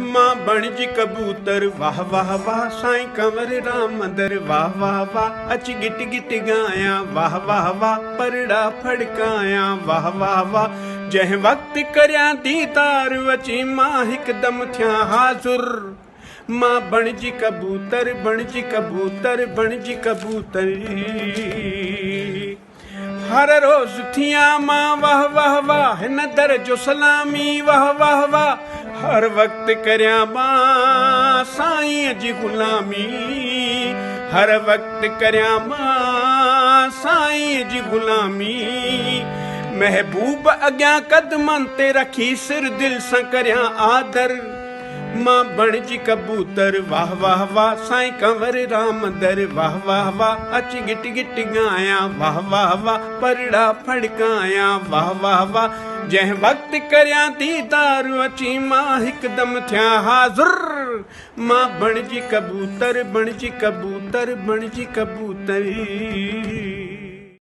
मां बणजी कबूतर वाह वाह वाह साईं कंवर राम दर वाह वाह वाह अच गिट गिट गाया वाह वाह वाह परड़ा फड़काया वाह वाह वाह जह वक्त करया दीदार वची मां हिकदम थिया हाजुर मां बणजी कबूतर बणजी कबूतर बणजी कबूतर हर रोज थिया मां वाह वाह वाह हिन दर जो सलामी वाह वाह वाह हर वक्त करया मां साईं जी गुलामी हर वक्त करया मां साईं जी गुलामी महबूब अग्यां कदमन ते रखी सिर दिल सां करया आदर मां बणजी कबूतर वाह वाह वाह साईं कंवर राम दर वाह वाह वाह अच गिट गिट गाया वाह वाह वाह परड़ा फड़काया वाह वाह वाह जह वक्त करया दीदार अची मां हिकदम थिया हाजुर मां बणजी कबूतर बणजी कबूतर बणजी कबूतर।